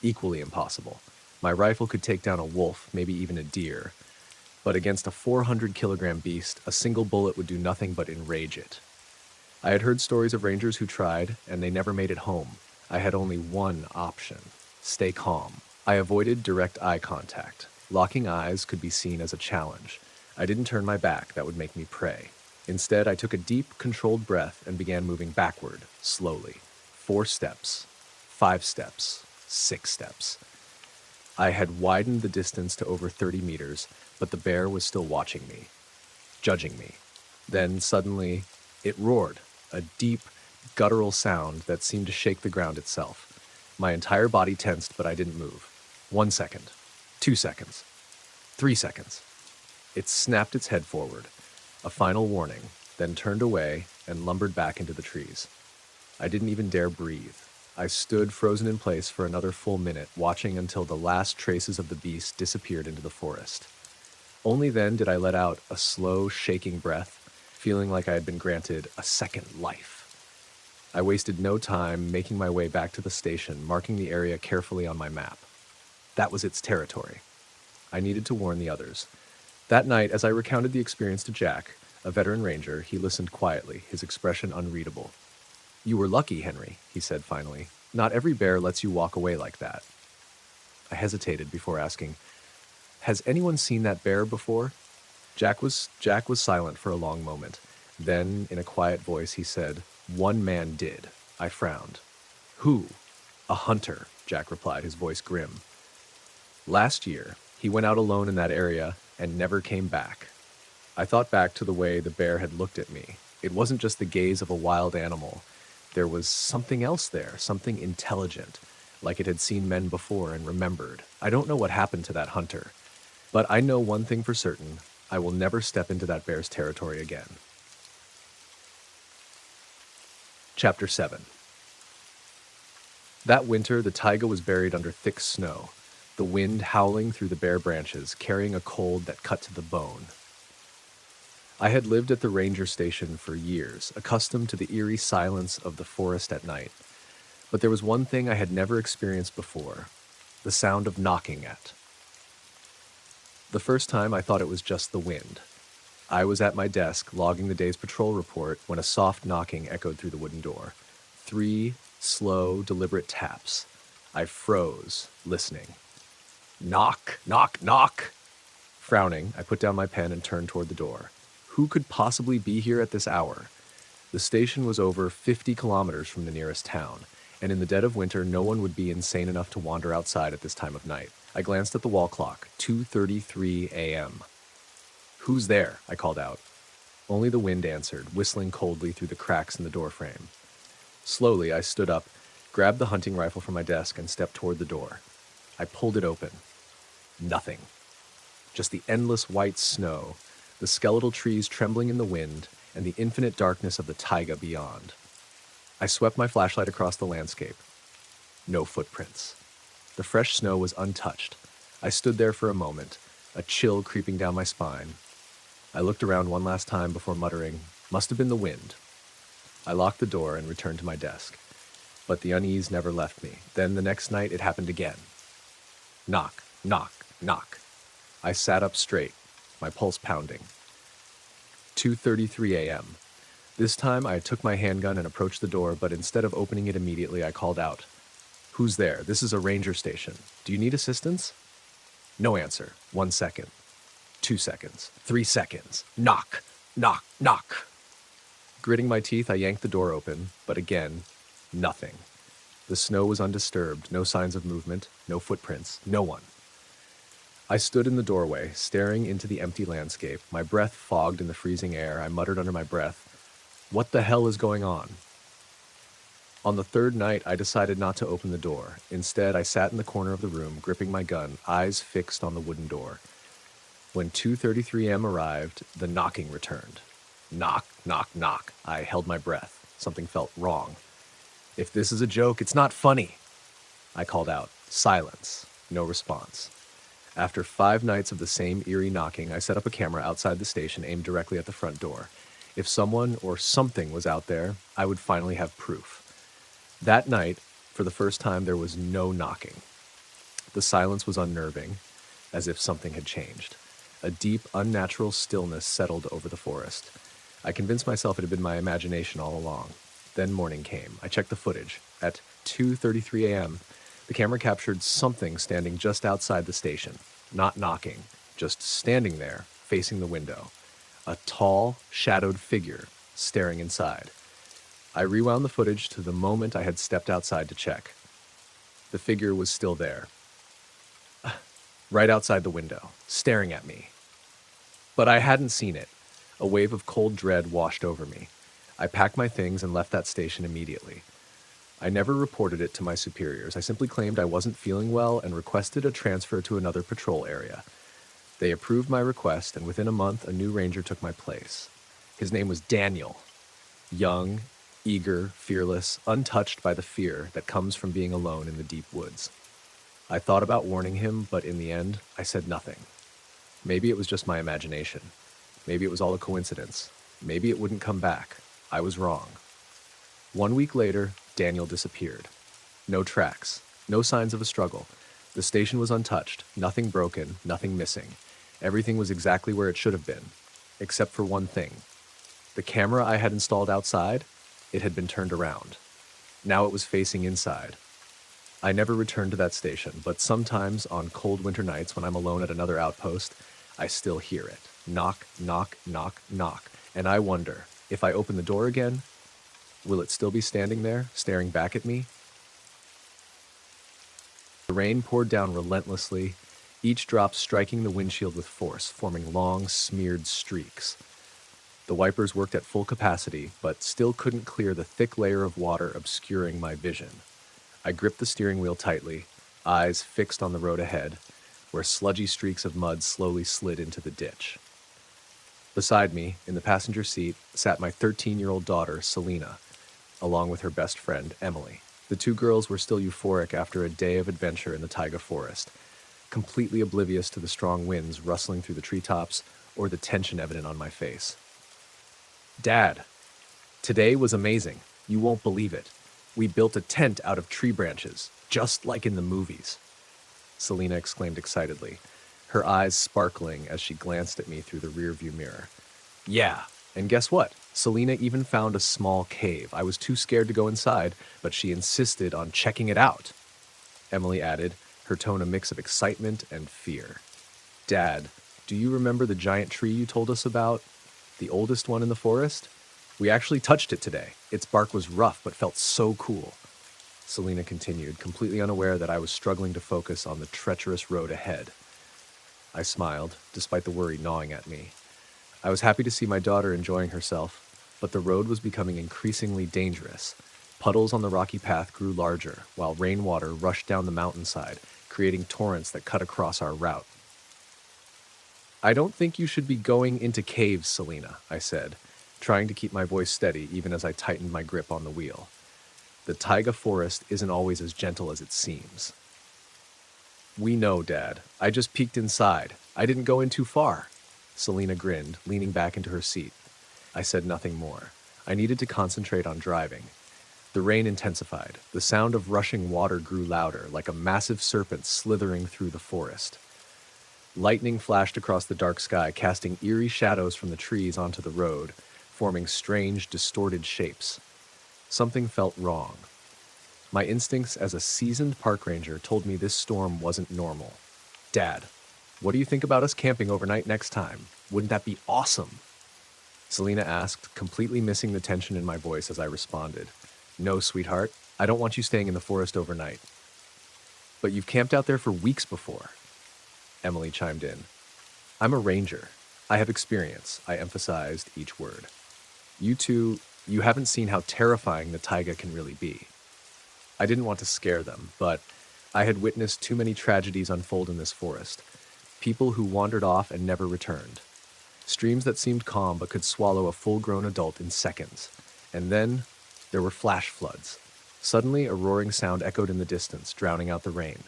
Equally impossible. My rifle could take down a wolf, maybe even a deer. But against a 400-kilogram beast, a single bullet would do nothing but enrage it. I had heard stories of rangers who tried, and they never made it home. I had only one option: stay calm. I avoided direct eye contact. Locking eyes could be seen as a challenge. I didn't turn my back, that would make me prey. Instead, I took a deep, controlled breath and began moving backward, slowly. 4 steps, 5 steps, 6 steps. I had widened the distance to over 30 meters, but the bear was still watching me, judging me. Then, suddenly, it roared, a deep, guttural sound that seemed to shake the ground itself. My entire body tensed, but I didn't move. 1 second, 2 seconds, 3 seconds. It snapped its head forward, a final warning, then turned away and lumbered back into the trees. I didn't even dare breathe. I stood frozen in place for another full minute, watching until the last traces of the beast disappeared into the forest. Only then did I let out a slow, shaking breath, feeling like I had been granted a second life. I wasted no time making my way back to the station, marking the area carefully on my map. That was its territory. I needed to warn the others. That night, as I recounted the experience to Jack, a veteran ranger, he listened quietly, his expression unreadable. "You were lucky, Henry," he said finally. "Not every bear lets you walk away like that." I hesitated before asking, "Has anyone seen that bear before?" Jack was silent for a long moment. Then, in a quiet voice, he said, "One man did." I frowned. "Who?" "A hunter," Jack replied, his voice grim. "Last year, he went out alone in that area and never came back." I thought back to the way the bear had looked at me. It wasn't just the gaze of a wild animal. There was something else there, something intelligent, like it had seen men before and remembered. I don't know what happened to that hunter, but I know one thing for certain: I will never step into that bear's territory again. Chapter 7. That winter, the taiga was buried under thick snow, the wind howling through the bare branches, carrying a cold that cut to the bone. I had lived at the ranger station for years, accustomed to the eerie silence of the forest at night. But there was one thing I had never experienced before: the sound of knocking at. The first time I thought it was just the wind. I was at my desk, logging the day's patrol report, when a soft knocking echoed through the wooden door. 3 slow, deliberate taps. I froze, listening. Knock, knock, knock! Frowning, I put down my pen and turned toward the door. Who could possibly be here at this hour? The station was over 50 kilometers from the nearest town, and in the dead of winter, no one would be insane enough to wander outside at this time of night. I glanced at the wall clock, 2:33 a.m. "Who's there?" I called out. Only the wind answered, whistling coldly through the cracks in the doorframe. Slowly, I stood up, grabbed the hunting rifle from my desk, and stepped toward the door. I pulled it open. Nothing. Just the endless white snow, the skeletal trees trembling in the wind, and the infinite darkness of the taiga beyond. I swept my flashlight across the landscape. No footprints. The fresh snow was untouched. I stood there for a moment, a chill creeping down my spine. I looked around one last time before muttering, "Must have been the wind." I locked the door and returned to my desk. But the unease never left me. Then the next night it happened again. Knock, knock, knock. I sat up straight, my pulse pounding. 2:33 a.m. This time I took my handgun and approached the door, but instead of opening it immediately, I called out, "Who's there? This is a ranger station. Do you need assistance?" No answer. 1 second. 2 seconds. 3 seconds. Knock, knock, knock. Gritting my teeth, I yanked the door open, but again, nothing. The snow was undisturbed, no signs of movement, no footprints, no one. I stood in the doorway, staring into the empty landscape, my breath fogged in the freezing air. I muttered under my breath, "What the hell is going on?" On the third night, I decided not to open the door. Instead, I sat in the corner of the room, gripping my gun, eyes fixed on the wooden door. When 2:33 a.m. arrived, the knocking returned. Knock, knock, knock. I held my breath. Something felt wrong. "If this is a joke, it's not funny." I called out. Silence. No response. After 5 nights of the same eerie knocking, I set up a camera outside the station aimed directly at the front door. If someone or something was out there, I would finally have proof. That night, for the first time, there was no knocking. The silence was unnerving, as if something had changed. A deep, unnatural stillness settled over the forest. I convinced myself it had been my imagination all along. Then morning came. I checked the footage. At 2:33 a.m., the camera captured something standing just outside the station. Not knocking, just standing there, facing the window. A tall, shadowed figure staring inside. I rewound the footage to the moment I had stepped outside to check. The figure was still there, right outside the window, staring at me. But I hadn't seen it. A wave of cold dread washed over me. I packed my things and left that station immediately. I never reported it to my superiors. I simply claimed I wasn't feeling well and requested a transfer to another patrol area. They approved my request, and within a month, a new ranger took my place. His name was Daniel. Young, eager, fearless, untouched by the fear that comes from being alone in the deep woods. I thought about warning him, but in the end, I said nothing. Maybe it was just my imagination. Maybe it was all a coincidence. Maybe it wouldn't come back. I was wrong. 1 week later, Daniel disappeared. No tracks, no signs of a struggle. The station was untouched, nothing broken, nothing missing. Everything was exactly where it should have been, except for one thing. The camera I had installed outside, it had been turned around. Now it was facing inside. I never returned to that station, but sometimes on cold winter nights when I'm alone at another outpost, I still hear it. Knock, knock, knock, knock. And I wonder, if I open the door again, will it still be standing there, staring back at me? The rain poured down relentlessly, each drop striking the windshield with force, forming long, smeared streaks. The wipers worked at full capacity, but still couldn't clear the thick layer of water obscuring my vision. I gripped the steering wheel tightly, eyes fixed on the road ahead, where sludgy streaks of mud slowly slid into the ditch. Beside me, in the passenger seat, sat my 13-year-old daughter, Selena, along with her best friend, Emily. The two girls were still euphoric after a day of adventure in the taiga forest, completely oblivious to the strong winds rustling through the treetops or the tension evident on my face. "Dad, today was amazing. You won't believe it. We built a tent out of tree branches, just like in the movies," Selena exclaimed excitedly, her eyes sparkling as she glanced at me through the rearview mirror. "Yeah, and guess what? Selena even found a small cave. I was too scared to go inside, but she insisted on checking it out," Emily added, her tone a mix of excitement and fear. "Dad, do you remember the giant tree you told us about? The oldest one in the forest? We actually touched it today. Its bark was rough but felt so cool," Selena continued, completely unaware that I was struggling to focus on the treacherous road ahead. I smiled, despite the worry gnawing at me. I was happy to see my daughter enjoying herself, but the road was becoming increasingly dangerous. Puddles on the rocky path grew larger, while rainwater rushed down the mountainside, creating torrents that cut across our route. "I don't think you should be going into caves, Selena," I said, trying to keep my voice steady even as I tightened my grip on the wheel. "The taiga forest isn't always as gentle as it seems." We know, Dad. I just peeked inside. I didn't go in too far. Selena grinned, leaning back into her seat. I said nothing more. I needed to concentrate on driving. The rain intensified. The sound of rushing water grew louder, like a massive serpent slithering through the forest. Lightning flashed across the dark sky, casting eerie shadows from the trees onto the road, forming strange, distorted shapes. Something felt wrong. My instincts as a seasoned park ranger told me this storm wasn't normal. Dad, what do you think about us camping overnight next time? Wouldn't that be awesome? Selena asked, completely missing the tension in my voice as I responded. No, sweetheart, I don't want you staying in the forest overnight. But you've camped out there for weeks before. Emily chimed in. I'm a ranger. I have experience, I emphasized each word. You two, you haven't seen how terrifying the taiga can really be. I didn't want to scare them, but I had witnessed too many tragedies unfold in this forest. People who wandered off and never returned. Streams that seemed calm but could swallow a full-grown adult in seconds. And then there were flash floods. Suddenly, a roaring sound echoed in the distance, drowning out the rain.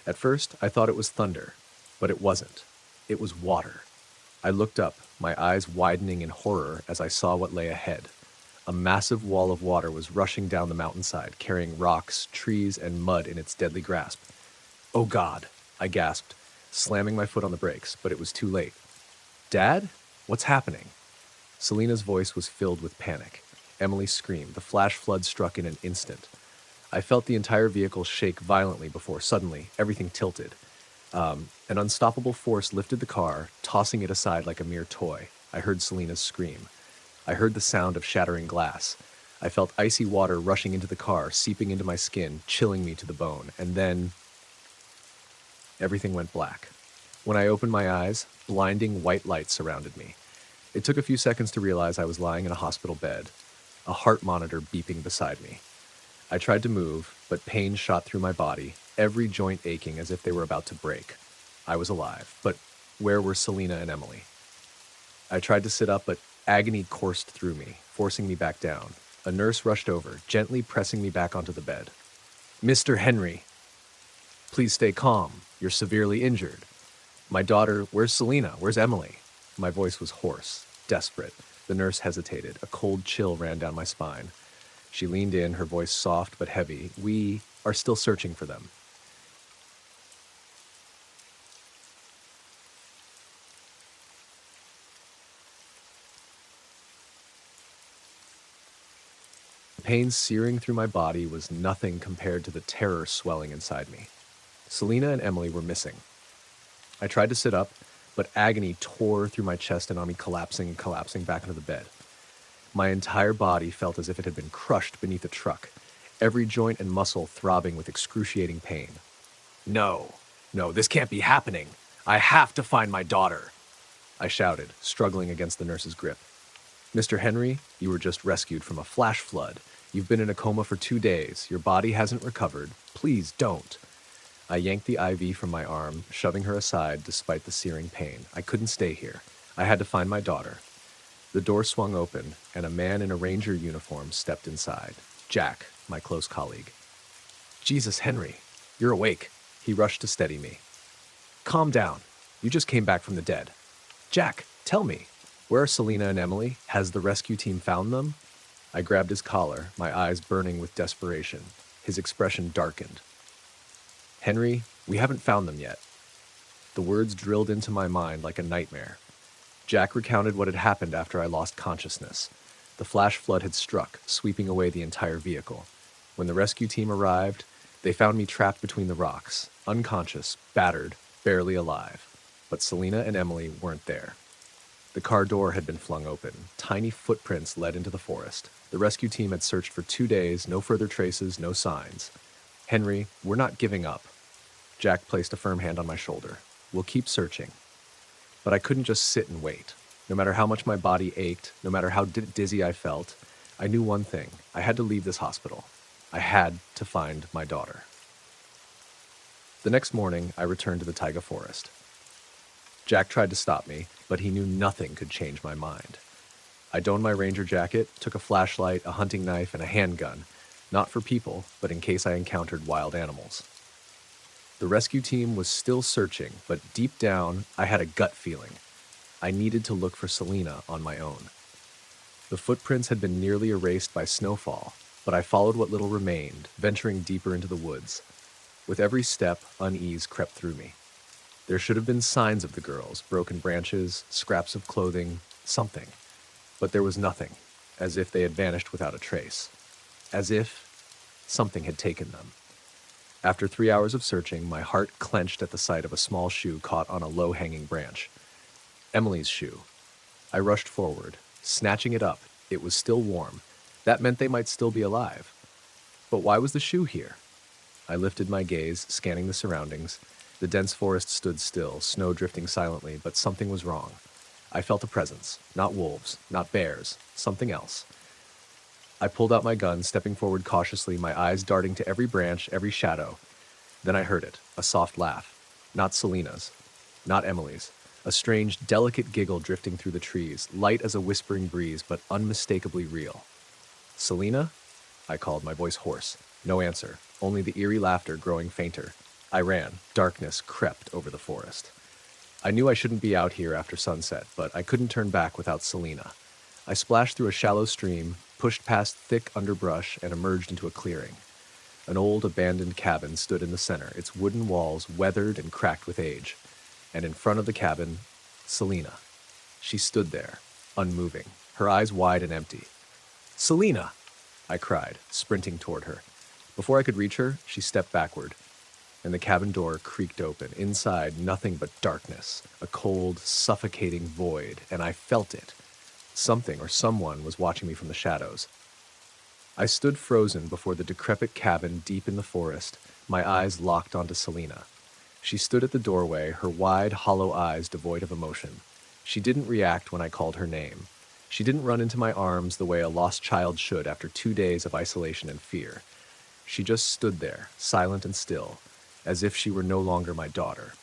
At first, I thought it was thunder, but it wasn't. It was water. I looked up, my eyes widening in horror as I saw what lay ahead. A massive wall of water was rushing down the mountainside, carrying rocks, trees, and mud in its deadly grasp. Oh God, I gasped, slamming my foot on the brakes, but it was too late. Dad? What's happening? Selena's voice was filled with panic. Emily screamed. The flash flood struck in an instant. I felt the entire vehicle shake violently before suddenly everything tilted. An unstoppable force lifted the car, tossing it aside like a mere toy. I heard Selena's scream. I heard the sound of shattering glass. I felt icy water rushing into the car, seeping into my skin, chilling me to the bone. And then everything went black. When I opened my eyes, blinding white light surrounded me. It took a few seconds to realize I was lying in a hospital bed, a heart monitor beeping beside me. I tried to move, but pain shot through my body, every joint aching as if they were about to break. I was alive, but where were Selena and Emily? I tried to sit up, but agony coursed through me, forcing me back down. A nurse rushed over, gently pressing me back onto the bed. Mr. Henry, please stay calm. You're severely injured. My daughter, where's Selena? Where's Emily? My voice was hoarse, desperate. The nurse hesitated. A cold chill ran down my spine. She leaned in, her voice soft but heavy. We are still searching for them. The pain searing through my body was nothing compared to the terror swelling inside me. Selena and Emily were missing. I tried to sit up, but agony tore through my chest and on me collapsing and collapsing back into the bed. My entire body felt as if it had been crushed beneath a truck, every joint and muscle throbbing with excruciating pain. No, this can't be happening. I have to find my daughter, I shouted, struggling against the nurse's grip. Mr. Henry, you were just rescued from a flash flood. You've been in a coma for 2 days. Your body hasn't recovered. Please don't. I yanked the IV from my arm, shoving her aside despite the searing pain. I couldn't stay here. I had to find my daughter. The door swung open, and a man in a ranger uniform stepped inside. Jack, my close colleague. Jesus, Henry, you're awake. He rushed to steady me. Calm down. You just came back from the dead. Jack, tell me, where are Selena and Emily? Has the rescue team found them? I grabbed his collar, my eyes burning with desperation. His expression darkened. Henry, we haven't found them yet. The words drilled into my mind like a nightmare. Jack recounted what had happened after I lost consciousness. The flash flood had struck, sweeping away the entire vehicle. When the rescue team arrived, they found me trapped between the rocks, unconscious, battered, barely alive. But Selena and Emily weren't there. The car door had been flung open. Tiny footprints led into the forest. The rescue team had searched for 2 days, no further traces, no signs. Henry, we're not giving up. Jack placed a firm hand on my shoulder. We'll keep searching. But I couldn't just sit and wait. No matter how much my body ached, no matter how dizzy I felt, I knew one thing. I had to leave this hospital. I had to find my daughter. The next morning, I returned to the taiga forest. Jack tried to stop me, but he knew nothing could change my mind. I donned my ranger jacket, took a flashlight, a hunting knife, and a handgun, not for people, but in case I encountered wild animals. The rescue team was still searching, but deep down, I had a gut feeling. I needed to look for Selena on my own. The footprints had been nearly erased by snowfall, but I followed what little remained, venturing deeper into the woods. With every step, unease crept through me. There should have been signs of the girls, broken branches, scraps of clothing, something. But there was nothing, as if they had vanished without a trace. As if something had taken them. After 3 hours of searching, my heart clenched at the sight of a small shoe caught on a low-hanging branch. Emily's shoe. I rushed forward, snatching it up. It was still warm. That meant they might still be alive. But why was the shoe here? I lifted my gaze, scanning the surroundings. The dense forest stood still, snow drifting silently, but something was wrong. I felt a presence. Not wolves, not bears, something else. I pulled out my gun, stepping forward cautiously, my eyes darting to every branch, every shadow. Then I heard it, a soft laugh. Not Selena's, not Emily's. A strange, delicate giggle drifting through the trees, light as a whispering breeze, but unmistakably real. "Selena?" I called, my voice hoarse. No answer, only the eerie laughter growing fainter. I ran. Darkness crept over the forest. I knew I shouldn't be out here after sunset, but I couldn't turn back without Selena. I splashed through a shallow stream, pushed past thick underbrush, and emerged into a clearing. An old, abandoned cabin stood in the center, its wooden walls weathered and cracked with age. And in front of the cabin, Selena. She stood there, unmoving, her eyes wide and empty. "Selena!" I cried, sprinting toward her. Before I could reach her, she stepped backward, and the cabin door creaked open. Inside, nothing but darkness, a cold, suffocating void, and I felt it. Something or someone was watching me from the shadows. I stood frozen before the decrepit cabin deep in the forest, my eyes locked onto Selena. She stood at the doorway, her wide, hollow eyes devoid of emotion. She didn't react when I called her name. She didn't run into my arms the way a lost child should after 2 days of isolation and fear. She just stood there, silent and still, as if she were no longer my daughter.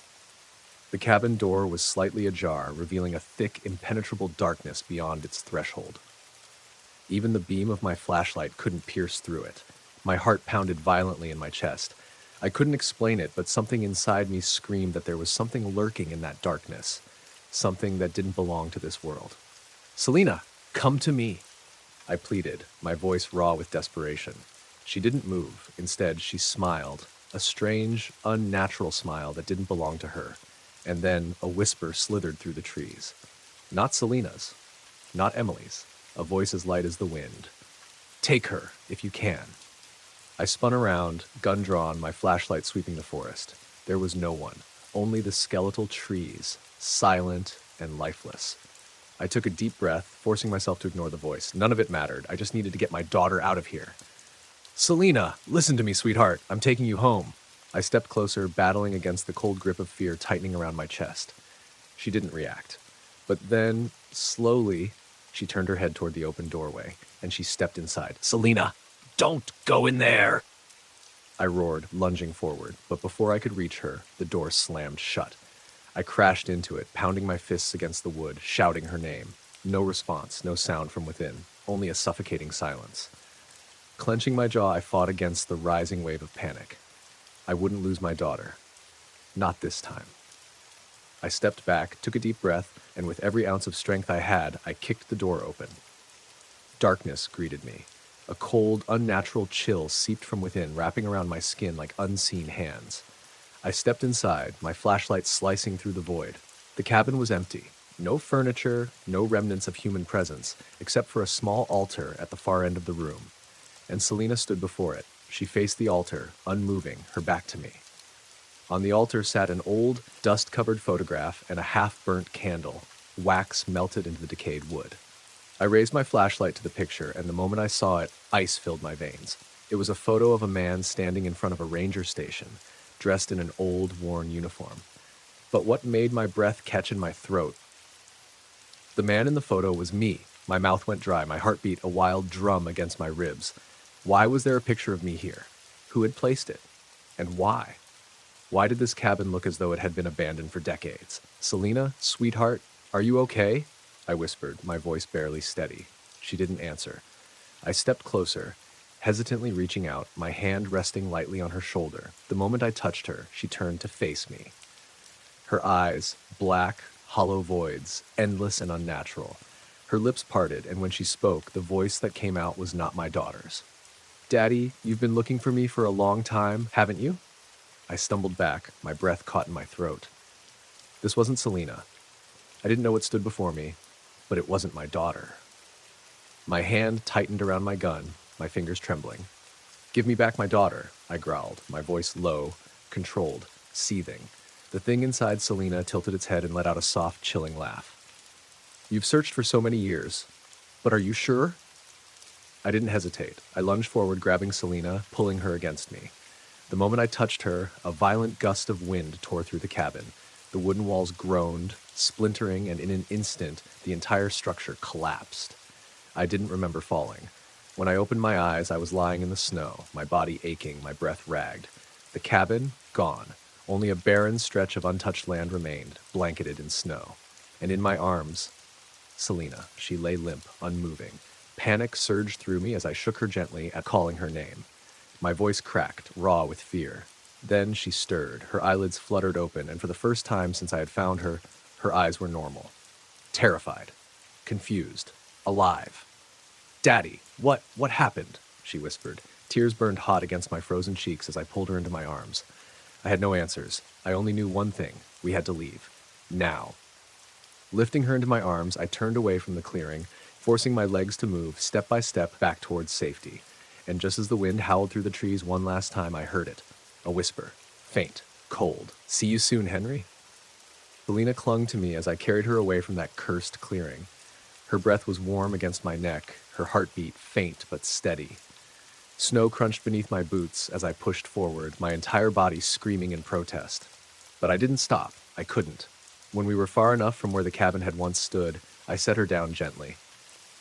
The cabin door was slightly ajar, revealing a thick, impenetrable darkness beyond its threshold. Even the beam of my flashlight couldn't pierce through it. My heart pounded violently in my chest. I couldn't explain it, but something inside me screamed that there was something lurking in that darkness, something that didn't belong to this world. "Selena, come to me," I pleaded, my voice raw with desperation. She didn't move. Instead, she smiled, a strange, unnatural smile that didn't belong to her. And then a whisper slithered through the trees. Not Selena's, not Emily's, a voice as light as the wind. "Take her, if you can." I spun around, gun drawn, my flashlight sweeping the forest. There was no one, only the skeletal trees, silent and lifeless. I took a deep breath, forcing myself to ignore the voice. None of it mattered. I just needed to get my daughter out of here. "Selena, listen to me, sweetheart. I'm taking you home." I stepped closer, battling against the cold grip of fear tightening around my chest. She didn't react. But then, slowly, she turned her head toward the open doorway, and she stepped inside. "Selena, don't go in there!" I roared, lunging forward, but before I could reach her, the door slammed shut. I crashed into it, pounding my fists against the wood, shouting her name. No response, no sound from within, only a suffocating silence. Clenching my jaw, I fought against the rising wave of panic. I wouldn't lose my daughter. Not this time. I stepped back, took a deep breath, and with every ounce of strength I had, I kicked the door open. Darkness greeted me. A cold, unnatural chill seeped from within, wrapping around my skin like unseen hands. I stepped inside, my flashlight slicing through the void. The cabin was empty. No furniture, no remnants of human presence, except for a small altar at the far end of the room. And Selena stood before it. She faced the altar, unmoving, her back to me. On the altar sat an old, dust-covered photograph and a half-burnt candle, wax melted into the decayed wood. I raised my flashlight to the picture, and the moment I saw it, ice filled my veins. It was a photo of a man standing in front of a ranger station, dressed in an old, worn uniform. But what made my breath catch in my throat? The man in the photo was me. My mouth went dry, my heart beat a wild drum against my ribs. Why was there a picture of me here? Who had placed it? And why? Why did this cabin look as though it had been abandoned for decades? "Selena, sweetheart, are you okay?" I whispered, my voice barely steady. She didn't answer. I stepped closer, hesitantly reaching out, my hand resting lightly on her shoulder. The moment I touched her, she turned to face me. Her eyes, black, hollow voids, endless and unnatural. Her lips parted, and when she spoke, the voice that came out was not my daughter's. "Daddy, you've been looking for me for a long time, haven't you?" I stumbled back, my breath caught in my throat. This wasn't Selena. I didn't know what stood before me, but it wasn't my daughter. My hand tightened around my gun, my fingers trembling. "Give me back my daughter," I growled, my voice low, controlled, seething. The thing inside Selena tilted its head and let out a soft, chilling laugh. "You've searched for so many years, but are you sure?" I didn't hesitate. I lunged forward, grabbing Selena, pulling her against me. The moment I touched her, a violent gust of wind tore through the cabin. The wooden walls groaned, splintering, and in an instant, the entire structure collapsed. I didn't remember falling. When I opened my eyes, I was lying in the snow, my body aching, my breath ragged. The cabin, gone. Only a barren stretch of untouched land remained, blanketed in snow. And in my arms, Selena. She lay limp, unmoving. Panic surged through me as I shook her gently at calling her name. My voice cracked, raw with fear. Then she stirred. Her eyelids fluttered open, and for the first time since I had found her, her eyes were normal. Terrified. Confused. Alive. "Daddy, what happened?" she whispered. Tears burned hot against my frozen cheeks as I pulled her into my arms. I had no answers. I only knew one thing. We had to leave. Now. Lifting her into my arms, I turned away from the clearing, forcing my legs to move step by step back towards safety. And just as the wind howled through the trees one last time, I heard it. A whisper. Faint. Cold. "See you soon, Henry." Selena clung to me as I carried her away from that cursed clearing. Her breath was warm against my neck, her heartbeat faint but steady. Snow crunched beneath my boots as I pushed forward, my entire body screaming in protest. But I didn't stop. I couldn't. When we were far enough from where the cabin had once stood, I set her down gently.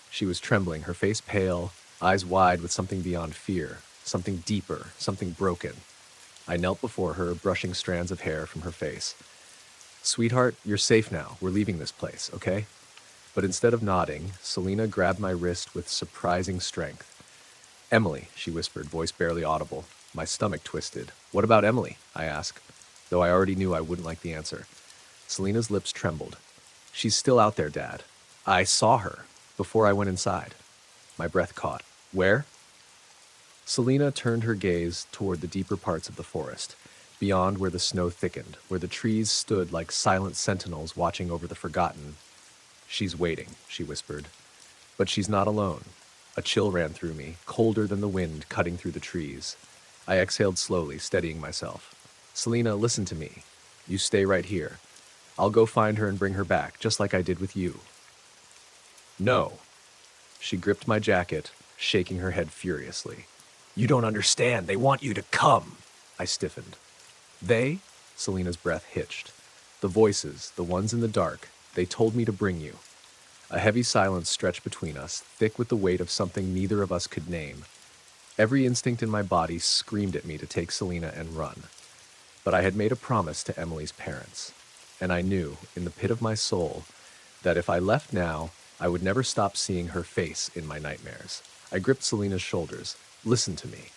She was trembling, her face pale, eyes wide with something beyond fear, something deeper, something broken. I knelt before her, brushing strands of hair from her face. "Sweetheart, you're safe now. We're leaving this place, okay?" But instead of nodding, Selena grabbed my wrist with surprising strength. "Emily," she whispered, voice barely audible. My stomach twisted. "What about Emily?" I asked, though I already knew I wouldn't like the answer. Selena's lips trembled. "She's still out there, Dad. I saw her before I went inside." My breath caught. "Where?" Selena turned her gaze toward the deeper parts of the forest, beyond where the snow thickened, where the trees stood like silent sentinels watching over the forgotten. "She's waiting," she whispered. "But she's not alone." A chill ran through me, colder than the wind cutting through the trees. I exhaled slowly, steadying myself. "Selena, listen to me. You stay right here. I'll go find her and bring her back, just like I did with you." "No." She gripped my jacket, shaking her head furiously. "You don't understand. They want you to come." I stiffened. "They?" Selena's breath hitched. "The voices, the ones in the dark, they told me to bring you." A heavy silence stretched between us, thick with the weight of something neither of us could name. Every instinct in my body screamed at me to take Selena and run. But I had made a promise to Emily's parents, and I knew, in the pit of my soul, that if I left now, I would never stop seeing her face in my nightmares. I gripped Selena's shoulders. "Listen to me.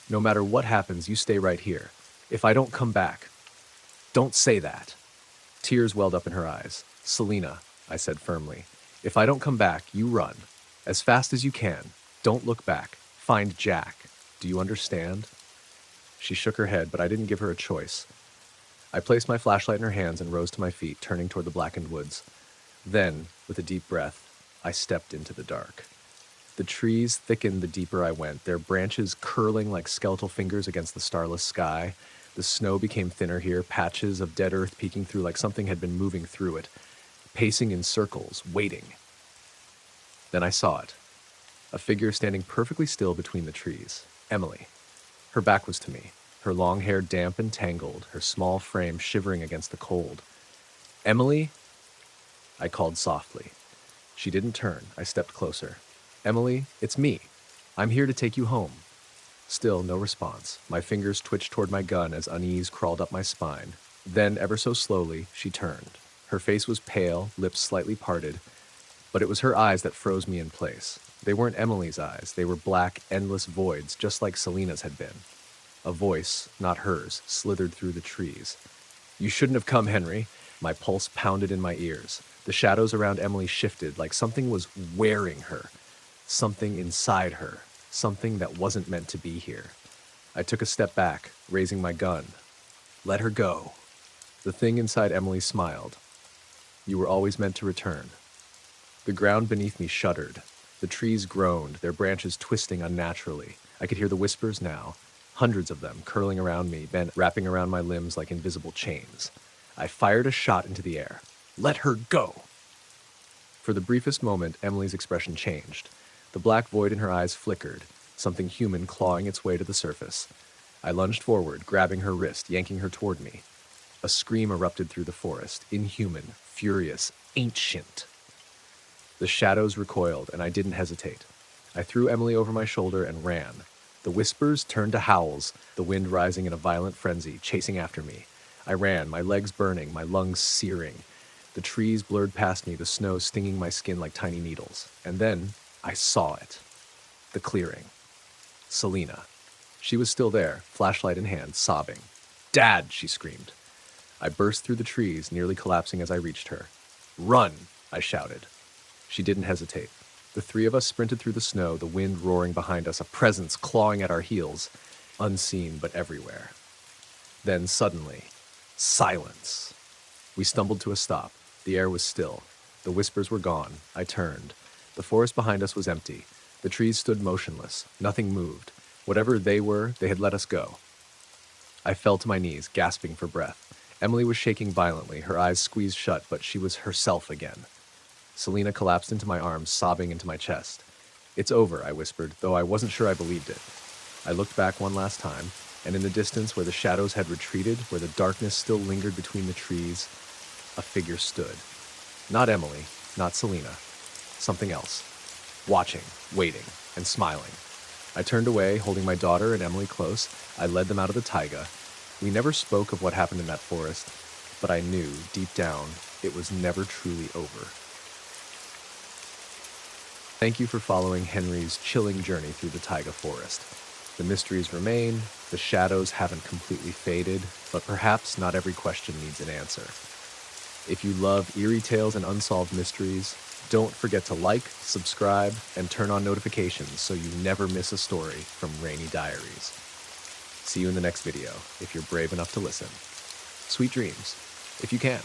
No matter what happens, you stay right here. If I don't come back..." "Don't say that." Tears welled up in her eyes. "Selena," I said firmly, "if I don't come back, you run. As fast as you can. Don't look back. Find Jack. Do you understand?" She shook her head, but I didn't give her a choice. I placed my flashlight in her hands and rose to my feet, turning toward the blackened woods. Then, with a deep breath, I stepped into the dark. The trees thickened the deeper I went, their branches curling like skeletal fingers against the starless sky. The snow became thinner here, patches of dead earth peeking through like something had been moving through it, pacing in circles, waiting. Then I saw it. A figure standing perfectly still between the trees. Emily. Her back was to me, her long hair damp and tangled, her small frame shivering against the cold. "Emily?" I called softly. She didn't turn. I stepped closer. "Emily, it's me. I'm here to take you home." Still no response. My fingers twitched toward my gun as unease crawled up my spine. Then, ever so slowly, she turned. Her face was pale, lips slightly parted, but it was her eyes that froze me in place. They weren't Emily's eyes, they were black, endless voids, just like Selena's had been. A voice, not hers, slithered through the trees. You shouldn't have come, Henry. My pulse pounded in my ears. The shadows around Emily shifted like something was wearing her. Something inside her. Something that wasn't meant to be here. I took a step back, raising my gun. Let her go. The thing inside Emily smiled. You were always meant to return. The ground beneath me shuddered. The trees groaned, their branches twisting unnaturally. I could hear the whispers now, hundreds of them curling around me, bent wrapping around my limbs like invisible chains. I fired a shot into the air. Let her go! For the briefest moment, Emily's expression changed. The black void in her eyes flickered, something human clawing its way to the surface. I lunged forward, grabbing her wrist, yanking her toward me. A scream erupted through the forest, inhuman, furious, ancient. The shadows recoiled, and I didn't hesitate. I threw Emily over my shoulder and ran. The whispers turned to howls, the wind rising in a violent frenzy, chasing after me. I ran, my legs burning, my lungs searing. The trees blurred past me, the snow stinging my skin like tiny needles. And then I saw it. The clearing. Selena. She was still there, flashlight in hand, sobbing. Dad, she screamed. I burst through the trees, nearly collapsing as I reached her. Run, I shouted. She didn't hesitate. The three of us sprinted through the snow, the wind roaring behind us, a presence clawing at our heels, unseen but everywhere. Then suddenly, silence. We stumbled to a stop. The air was still. The whispers were gone. I turned. The forest behind us was empty. The trees stood motionless. Nothing moved. Whatever they were, they had let us go. I fell to my knees, gasping for breath. Emily was shaking violently, her eyes squeezed shut, but she was herself again. Selena collapsed into my arms, sobbing into my chest. It's over, I whispered, though I wasn't sure I believed it. I looked back one last time, and in the distance where the shadows had retreated, where the darkness still lingered between the trees, a figure stood. Not Emily, not Selena. Something else. Watching, waiting, and smiling. I turned away, holding my daughter and Emily close. I led them out of the taiga. We never spoke of what happened in that forest, but I knew, deep down, it was never truly over. Thank you for following Henry's chilling journey through the taiga forest. The mysteries remain, the shadows haven't completely faded, but perhaps not every question needs an answer. If you love eerie tales and unsolved mysteries, don't forget to like, subscribe, and turn on notifications so you never miss a story from Rainy Diaries. See you in the next video, if you're brave enough to listen. Sweet dreams, if you can.